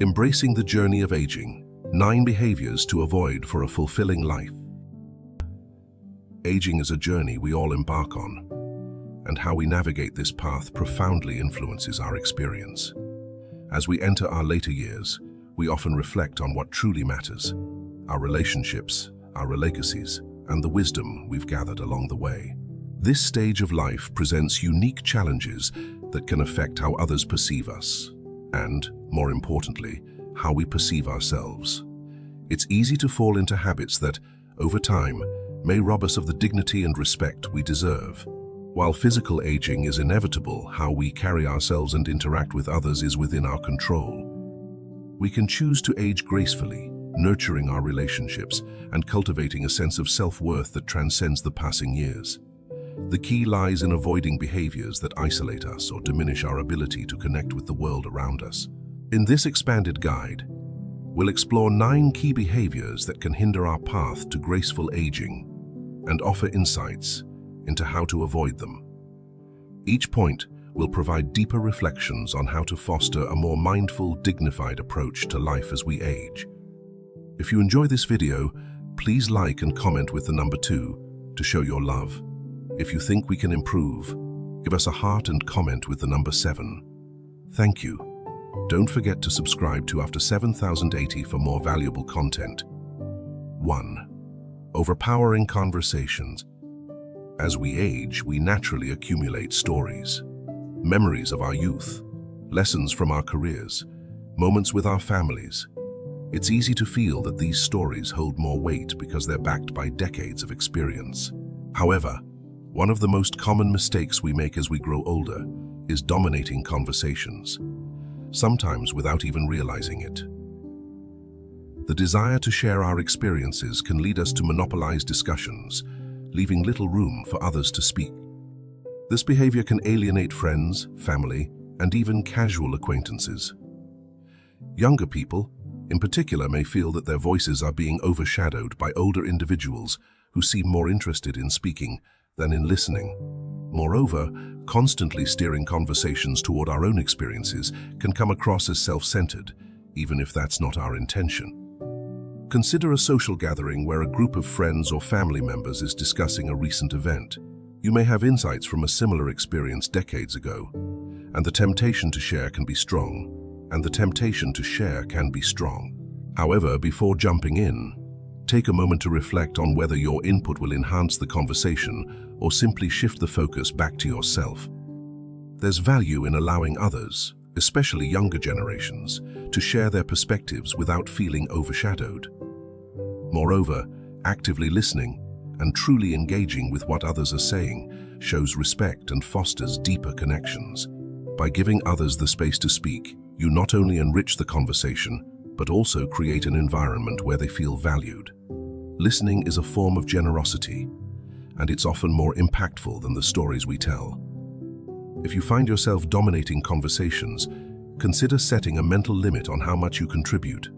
Embracing the journey of aging, 9 behaviors to avoid for a fulfilling life. Aging is a journey we all embark on, and how we navigate this path profoundly influences our experience. As we enter our later years, we often reflect on what truly matters, our relationships, our legacies, and the wisdom we've gathered along the way. This stage of life presents unique challenges that can affect how others perceive us, and, more importantly, how we perceive ourselves. It's easy to fall into habits that, over time, may rob us of the dignity and respect we deserve. While physical aging is inevitable, how we carry ourselves and interact with others is within our control. We can choose to age gracefully, nurturing our relationships and cultivating a sense of self-worth that transcends the passing years. The key lies in avoiding behaviors that isolate us or diminish our ability to connect with the world around us. In this expanded guide, we'll explore 9 key behaviors that can hinder our path to graceful aging and offer insights into how to avoid them. Each point will provide deeper reflections on how to foster a more mindful, dignified approach to life as we age. If you enjoy this video, please like and comment with the number 2 to show your love. If you think we can improve, give us a heart and comment with the number 7. Thank you. Don't forget to subscribe to After 7080 for more valuable content. 1. Overpowering conversations. As we age, we naturally accumulate stories, memories of our youth, lessons from our careers, moments with our families. It's easy to feel that these stories hold more weight because they're backed by decades of experience. However, one of the most common mistakes we make as we grow older is dominating conversations, sometimes without even realizing it. The desire to share our experiences can lead us to monopolize discussions, leaving little room for others to speak. This behavior can alienate friends, family, and even casual acquaintances. Younger people, in particular, may feel that their voices are being overshadowed by older individuals who seem more interested in speaking than in listening. Moreover, constantly steering conversations toward our own experiences can come across as self-centered, even if that's not our intention. Consider a social gathering where a group of friends or family members is discussing a recent event. You may have insights from a similar experience decades ago, and the temptation to share can be strong. However, before jumping in, take a moment to reflect on whether your input will enhance the conversation or simply shift the focus back to yourself. There's value in allowing others, especially younger generations, to share their perspectives without feeling overshadowed. Moreover, actively listening and truly engaging with what others are saying shows respect and fosters deeper connections. By giving others the space to speak, you not only enrich the conversation, but also create an environment where they feel valued. Listening is a form of generosity, and it's often more impactful than the stories we tell. If you find yourself dominating conversations, consider setting a mental limit on how much you contribute.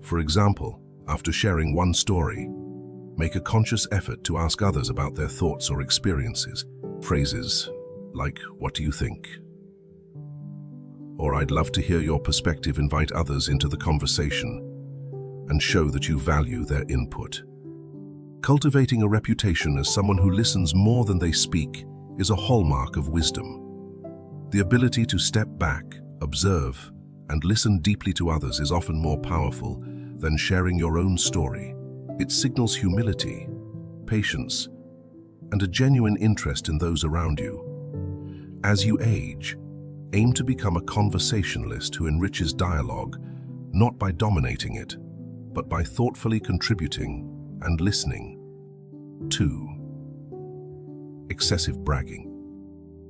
For example, after sharing one story, make a conscious effort to ask others about their thoughts or experiences. Phrases like, "What do you think?" or "I'd love to hear your perspective" invite others into the conversation and show that you value their input. Cultivating a reputation as someone who listens more than they speak is a hallmark of wisdom. The ability to step back, observe, and listen deeply to others is often more powerful than sharing your own story. It signals humility, patience, and a genuine interest in those around you. As you age, aim to become a conversationalist who enriches dialogue, not by dominating it, but by thoughtfully contributing and listening. 2. Excessive bragging.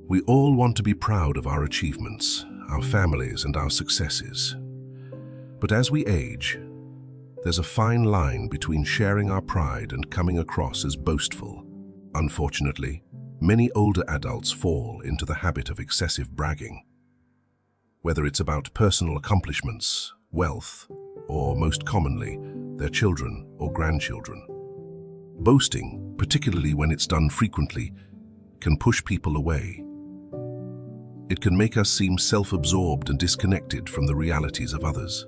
We all want to be proud of our achievements, our families, and our successes. But as we age, there's a fine line between sharing our pride and coming across as boastful. Unfortunately, many older adults fall into the habit of excessive bragging. Whether it's about personal accomplishments, wealth, or most commonly, their children or grandchildren. Boasting, particularly when it's done frequently, can push people away. It can make us seem self-absorbed and disconnected from the realities of others.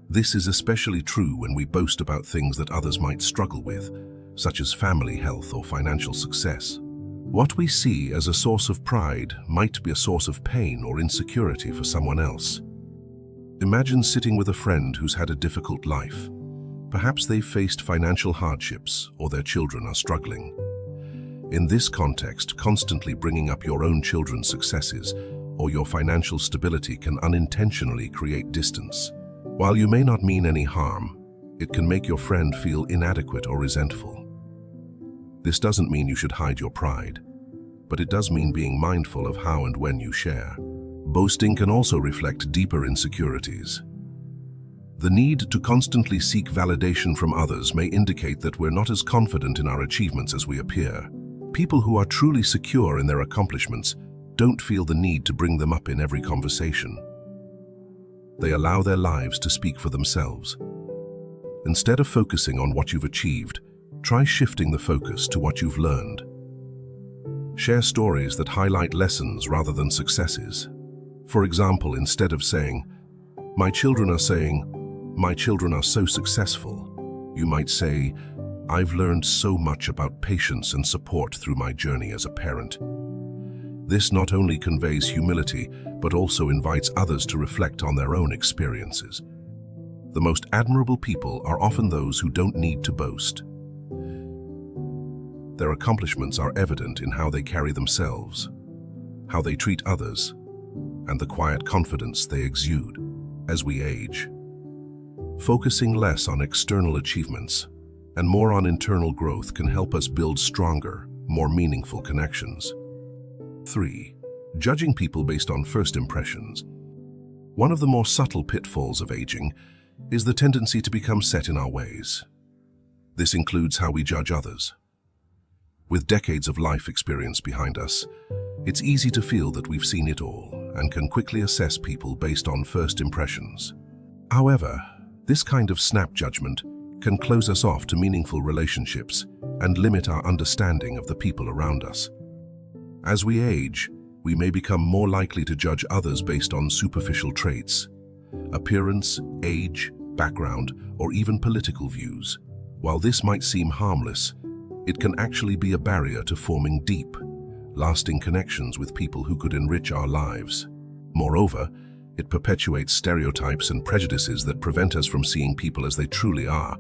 This is especially true when we boast about things that others might struggle with, such as family health or financial success. What we see as a source of pride might be a source of pain or insecurity for someone else. Imagine sitting with a friend who's had a difficult life. Perhaps they've faced financial hardships or their children are struggling. In this context, constantly bringing up your own children's successes or your financial stability can unintentionally create distance. While you may not mean any harm, it can make your friend feel inadequate or resentful. This doesn't mean you should hide your pride, but it does mean being mindful of how and when you share. Boasting can also reflect deeper insecurities. The need to constantly seek validation from others may indicate that we're not as confident in our achievements as we appear. People who are truly secure in their accomplishments don't feel the need to bring them up in every conversation. They allow their lives to speak for themselves. Instead of focusing on what you've achieved, try shifting the focus to what you've learned. Share stories that highlight lessons rather than successes. For example, instead of saying, "My children are so successful," you might say, "I've learned so much about patience and support through my journey as a parent." This not only conveys humility, but also invites others to reflect on their own experiences. The most admirable people are often those who don't need to boast. Their accomplishments are evident in how they carry themselves, how they treat others, and the quiet confidence they exude. As we age, focusing less on external achievements and more on internal growth can help us build stronger, more meaningful connections. 3. Judging people based on first impressions. One of the more subtle pitfalls of aging is the tendency to become set in our ways. This includes how we judge others. With decades of life experience behind us, it's easy to feel that we've seen it all and can quickly assess people based on first impressions. However, this kind of snap judgment can close us off to meaningful relationships and limit our understanding of the people around us. As we age, we may become more likely to judge others based on superficial traits, appearance, age, background, or even political views. While this might seem harmless, it can actually be a barrier to forming deep, lasting connections with people who could enrich our lives. Moreover, it perpetuates stereotypes and prejudices that prevent us from seeing people as they truly are.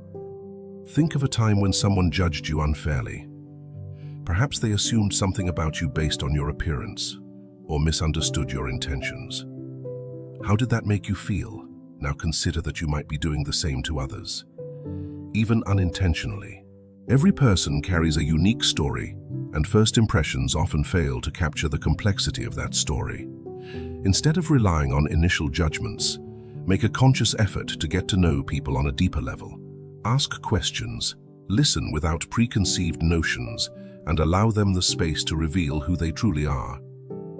Think of a time when someone judged you unfairly. Perhaps they assumed something about you based on your appearance, or misunderstood your intentions. How did that make you feel? Now consider that you might be doing the same to others, even unintentionally. Every person carries a unique story, and first impressions often fail to capture the complexity of that story. Instead of relying on initial judgments, make a conscious effort to get to know people on a deeper level. Ask questions, listen without preconceived notions, and allow them the space to reveal who they truly are.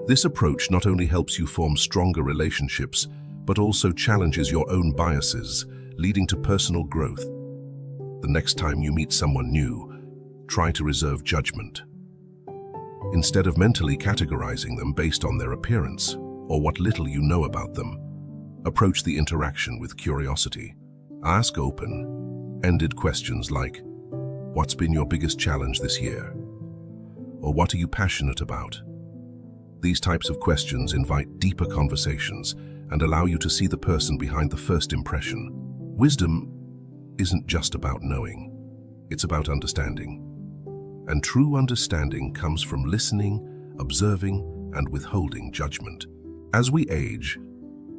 This approach not only helps you form stronger relationships, but also challenges your own biases, leading to personal growth. The next time you meet someone new, try to reserve judgment. Instead of mentally categorizing them based on their appearance or what little you know about them, approach the interaction with curiosity. Ask open-ended questions like, "What's been your biggest challenge this year?" Or "What are you passionate about?" These types of questions invite deeper conversations and allow you to see the person behind the first impression. Wisdom isn't just about knowing, it's about understanding. And true understanding comes from listening, observing, and withholding judgment. As we age,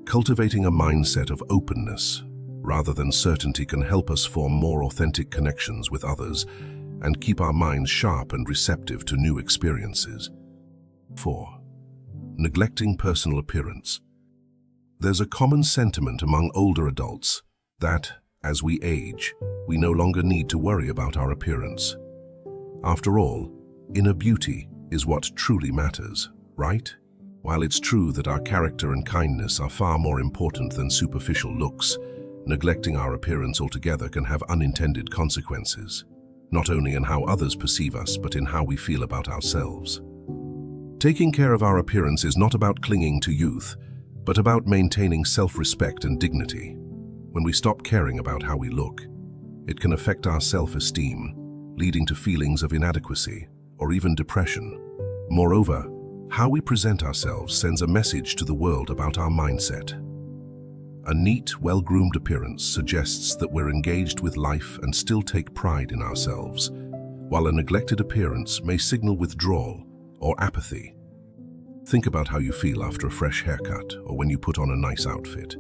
cultivating a mindset of openness rather than certainty can help us form more authentic connections with others and keep our minds sharp and receptive to new experiences. 4. Neglecting personal appearance. There's a common sentiment among older adults that, as we age, we no longer need to worry about our appearance. After all, inner beauty is what truly matters, right? While it's true that our character and kindness are far more important than superficial looks, neglecting our appearance altogether can have unintended consequences, not only in how others perceive us, but in how we feel about ourselves. Taking care of our appearance is not about clinging to youth, but about maintaining self-respect and dignity. When we stop caring about how we look, it can affect our self-esteem, leading to feelings of inadequacy or even depression. Moreover, how we present ourselves sends a message to the world about our mindset. A neat, well-groomed appearance suggests that we're engaged with life and still take pride in ourselves, while a neglected appearance may signal withdrawal or apathy. Think about how you feel after a fresh haircut or when you put on a nice outfit.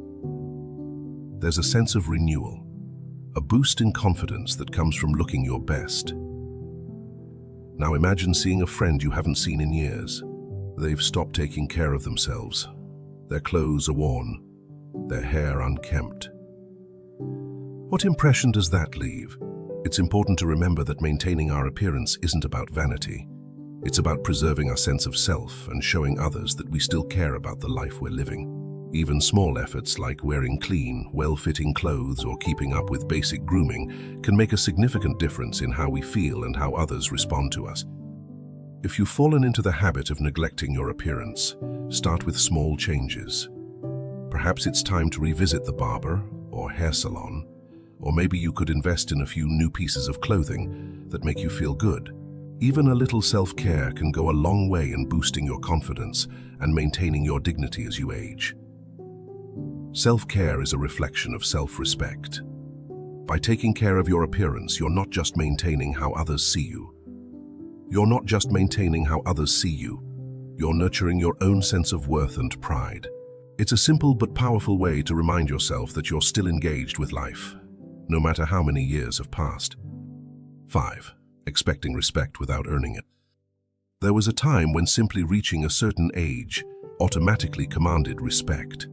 There's a sense of renewal, a boost in confidence that comes from looking your best. Now imagine seeing a friend you haven't seen in years. They've stopped taking care of themselves. Their clothes are worn, their hair unkempt. What impression does that leave? It's important to remember that maintaining our appearance isn't about vanity. It's about preserving our sense of self and showing others that we still care about the life we're living. Even small efforts like wearing clean, well-fitting clothes or keeping up with basic grooming can make a significant difference in how we feel and how others respond to us. If you've fallen into the habit of neglecting your appearance, start with small changes. Perhaps it's time to revisit the barber or hair salon, or maybe you could invest in a few new pieces of clothing that make you feel good. Even a little self-care can go a long way in boosting your confidence and maintaining your dignity as you age. Self-care is a reflection of self-respect. By taking care of your appearance, you're not just maintaining how others see you. You're nurturing your own sense of worth and pride. It's a simple but powerful way to remind yourself that you're still engaged with life, no matter how many years have passed. 5. Expecting respect without earning it. There was a time when simply reaching a certain age automatically commanded respect.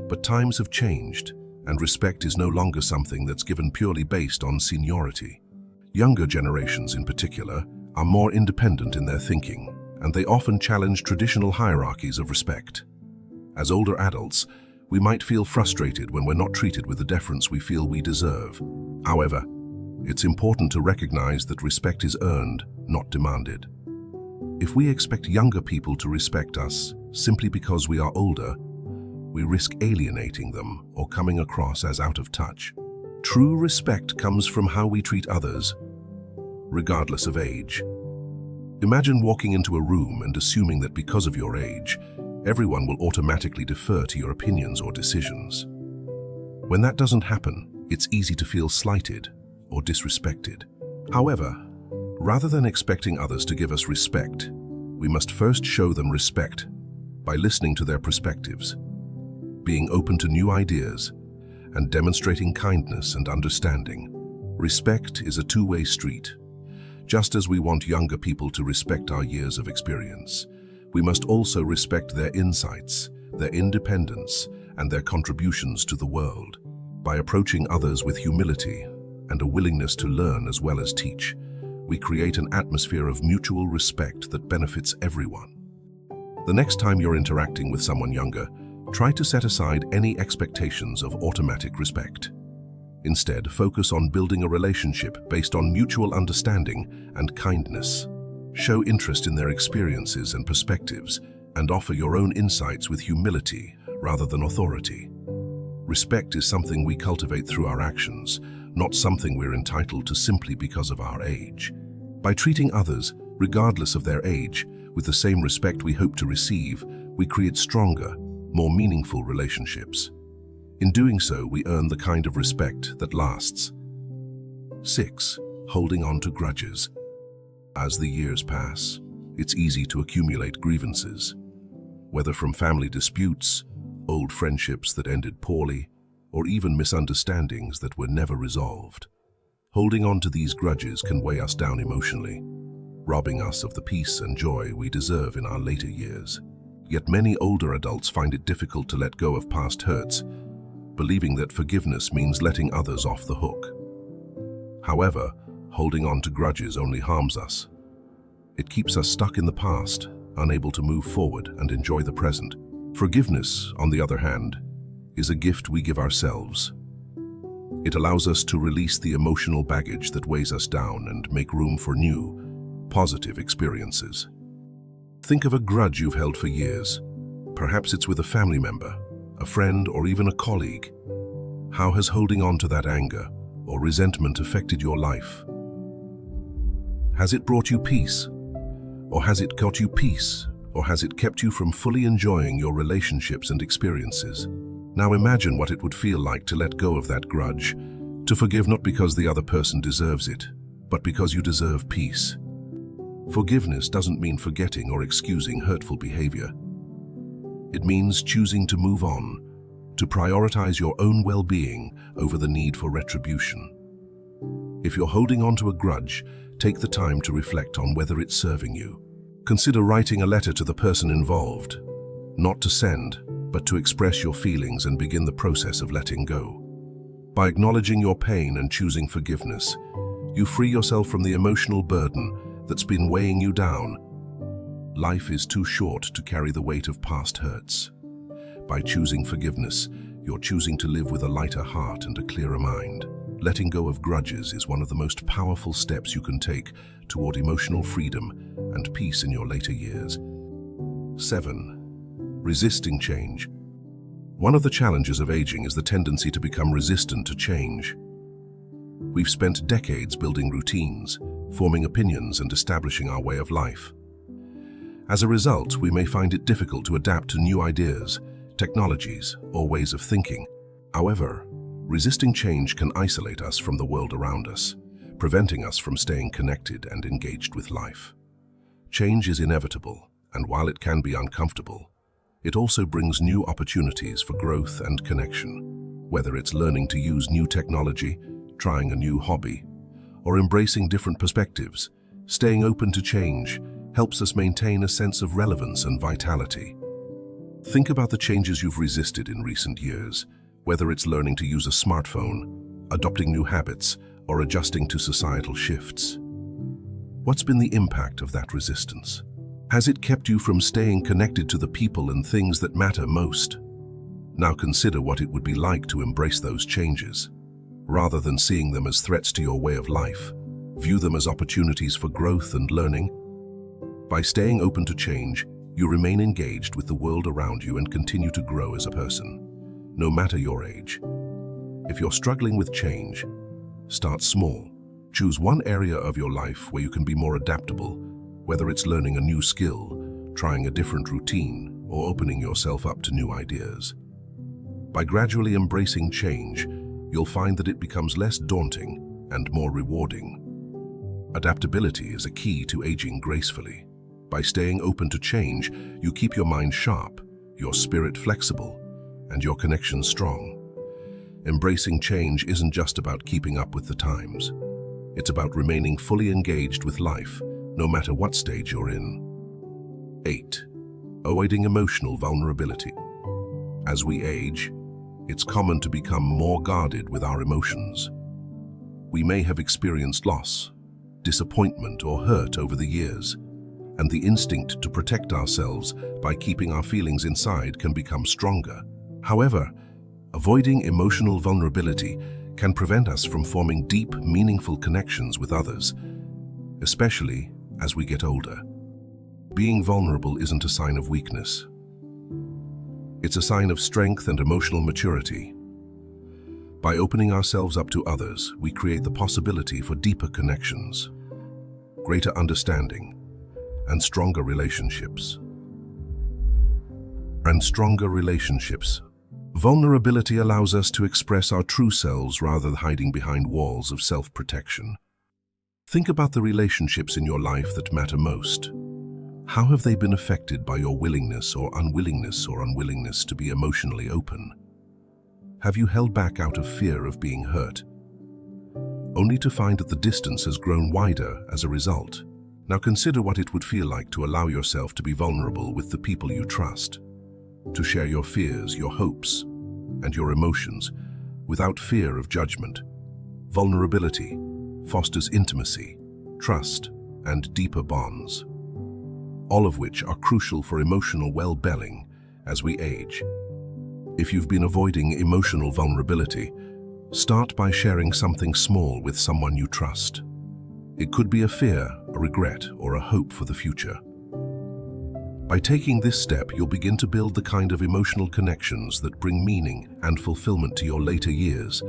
But times have changed, and respect is no longer something that's given purely based on seniority. Younger generations in particular are more independent in their thinking, and they often challenge traditional hierarchies of respect. As older adults, we might feel frustrated when we're not treated with the deference we feel we deserve. However, it's important to recognize that respect is earned, not demanded. If we expect younger people to respect us simply because we are older, we risk alienating them or coming across as out of touch. True respect comes from how we treat others, regardless of age. Imagine walking into a room and assuming that because of your age, everyone will automatically defer to your opinions or decisions. When that doesn't happen, it's easy to feel slighted or disrespected. However, rather than expecting others to give us respect, we must first show them respect by listening to their perspectives, being open to new ideas, and demonstrating kindness and understanding. Respect is a two-way street. Just as we want younger people to respect our years of experience, we must also respect their insights, their independence, and their contributions to the world. By approaching others with humility and a willingness to learn as well as teach, we create an atmosphere of mutual respect that benefits everyone. The next time you're interacting with someone younger, try to set aside any expectations of automatic respect. Instead, focus on building a relationship based on mutual understanding and kindness. Show interest in their experiences and perspectives, and offer your own insights with humility rather than authority. Respect is something we cultivate through our actions, not something we're entitled to simply because of our age. By treating others, regardless of their age, with the same respect we hope to receive, we create stronger, more meaningful relationships. In doing so, we earn the kind of respect that lasts. 6. Holding on to grudges. As the years pass, it's easy to accumulate grievances, whether from family disputes, old friendships that ended poorly, or even misunderstandings that were never resolved. Holding on to these grudges can weigh us down emotionally, robbing us of the peace and joy we deserve in our later years. Yet many older adults find it difficult to let go of past hurts, believing that forgiveness means letting others off the hook. However, holding on to grudges only harms us. It keeps us stuck in the past, unable to move forward and enjoy the present. Forgiveness, on the other hand, is a gift we give ourselves. It allows us to release the emotional baggage that weighs us down and make room for new, positive experiences. Think of a grudge you've held for years. Perhaps it's with a family member, a friend, or even a colleague. How has holding on to that anger or resentment affected your life? Has it brought you peace? Or has it got you peace? Or has it kept you from fully enjoying your relationships and experiences? Now imagine what it would feel like to let go of that grudge, to forgive not because the other person deserves it, but because you deserve peace. Forgiveness doesn't mean forgetting or excusing hurtful behavior. It means choosing to move on, to prioritize your own well-being over the need for retribution. If you're holding on to a grudge, take the time to reflect on whether it's serving you. Consider writing a letter to the person involved, not to send, but to express your feelings and begin the process of letting go. By acknowledging your pain and choosing forgiveness, you free yourself from the emotional burden that's been weighing you down. Life is too short to carry the weight of past hurts. By choosing forgiveness, you're choosing to live with a lighter heart and a clearer mind. Letting go of grudges is one of the most powerful steps you can take toward emotional freedom and peace in your later years. 7. Resisting change. One of the challenges of aging is the tendency to become resistant to change. We've spent decades building routines, forming opinions, and establishing our way of life. As a result, we may find it difficult to adapt to new ideas, technologies, or ways of thinking. However, resisting change can isolate us from the world around us, preventing us from staying connected and engaged with life. Change is inevitable, and while it can be uncomfortable, it also brings new opportunities for growth and connection. Whether it's learning to use new technology, trying a new hobby, or embracing different perspectives, staying open to change helps us maintain a sense of relevance and vitality. Think about the changes you've resisted in recent years, whether it's learning to use a smartphone, adopting new habits, or adjusting to societal shifts. What's been the impact of that resistance? Has it kept you from staying connected to the people and things that matter most? Now consider what it would be like to embrace those changes. Rather than seeing them as threats to your way of life, view them as opportunities for growth and learning. By staying open to change, you remain engaged with the world around you and continue to grow as a person, no matter your age. If you're struggling with change, start small. Choose one area of your life where you can be more adaptable, whether it's learning a new skill, trying a different routine, or opening yourself up to new ideas. By gradually embracing change, you'll find that it becomes less daunting and more rewarding. Adaptability is a key to aging gracefully. By staying open to change, you keep your mind sharp, your spirit flexible, and your connection strong. Embracing change isn't just about keeping up with the times. It's about remaining fully engaged with life, no matter what stage you're in. 8. Avoiding emotional vulnerability. As we age, it's common to become more guarded with our emotions. We may have experienced loss, disappointment, or hurt over the years, and the instinct to protect ourselves by keeping our feelings inside can become stronger. However, avoiding emotional vulnerability can prevent us from forming deep, meaningful connections with others, especially as we get older. Being vulnerable isn't a sign of weakness. It's a sign of strength and emotional maturity. By opening ourselves up to others, we create the possibility for deeper connections, greater understanding, and stronger relationships. Vulnerability allows us to express our true selves rather than hiding behind walls of self-protection. Think about the relationships in your life that matter most. How have they been affected by your willingness or unwillingness to be emotionally open? Have you held back out of fear of being hurt, only to find that the distance has grown wider as a result? Now consider what it would feel like to allow yourself to be vulnerable with the people you trust, to share your fears, your hopes, and your emotions without fear of judgment. Vulnerability fosters intimacy, trust, and deeper bonds, all of which are crucial for emotional well-being as we age. If you've been avoiding emotional vulnerability, start by sharing something small with someone you trust. It could be a fear, a regret, or a hope for the future. By taking this step, you'll begin to build the kind of emotional connections that bring meaning and fulfillment to your later years.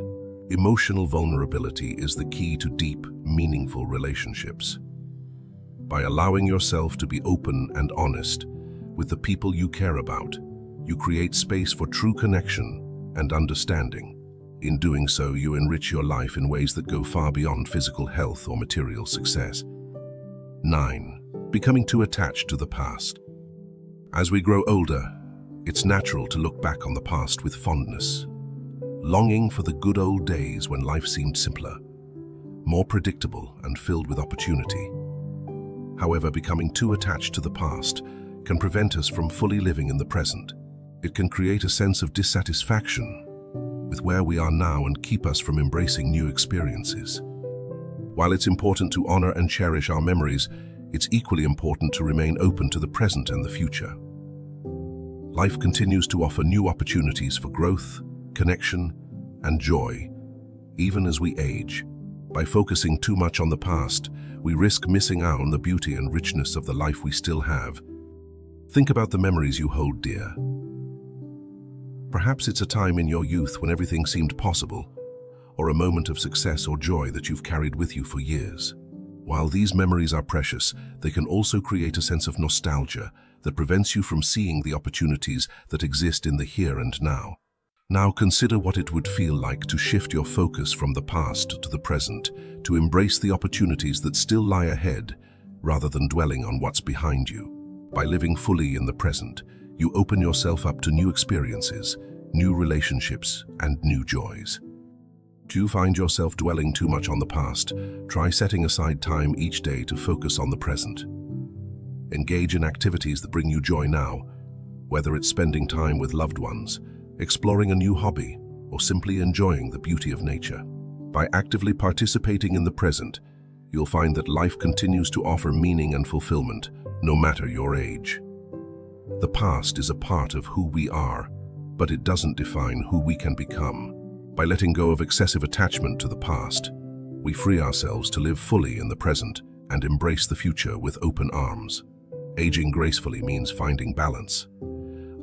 Emotional vulnerability is the key to deep, meaningful relationships. By allowing yourself to be open and honest with the people you care about, you create space for true connection and understanding. In doing so, you enrich your life in ways that go far beyond physical health or material success. 9. Becoming too attached to the past. As we grow older, it's natural to look back on the past with fondness, longing for the good old days when life seemed simpler, more predictable and filled with opportunity. However, becoming too attached to the past can prevent us from fully living in the present. It can create a sense of dissatisfaction with where we are now and keep us from embracing new experiences. While it's important to honor and cherish our memories, it's equally important to remain open to the present and the future. Life continues to offer new opportunities for growth, connection, and joy, even as we age. By focusing too much on the past, we risk missing out on the beauty and richness of the life we still have. Think about the memories you hold dear. Perhaps it's a time in your youth when everything seemed possible, or a moment of success or joy that you've carried with you for years. While these memories are precious, they can also create a sense of nostalgia that prevents you from seeing the opportunities that exist in the here and now. Now consider what it would feel like to shift your focus from the past to the present, to embrace the opportunities that still lie ahead, rather than dwelling on what's behind you. By living fully in the present, you open yourself up to new experiences, new relationships, and new joys. Do you find yourself dwelling too much on the past? Try setting aside time each day to focus on the present. Engage in activities that bring you joy now, whether it's spending time with loved ones, exploring a new hobby, or simply enjoying the beauty of nature. By actively participating in the present, you'll find that life continues to offer meaning and fulfillment, no matter your age. The past is a part of who we are, but it doesn't define who we can become. By letting go of excessive attachment to the past, we free ourselves to live fully in the present and embrace the future with open arms. Aging gracefully means finding balance,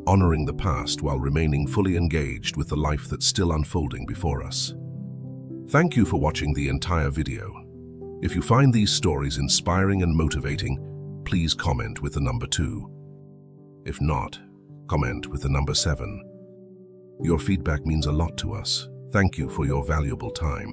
honoring the past while remaining fully engaged with the life that's still unfolding before us. Thank you for watching the entire video. If you find these stories inspiring and motivating, please comment with the number 2. If not, comment with the number 7. Your feedback means a lot to us. Thank you for your valuable time.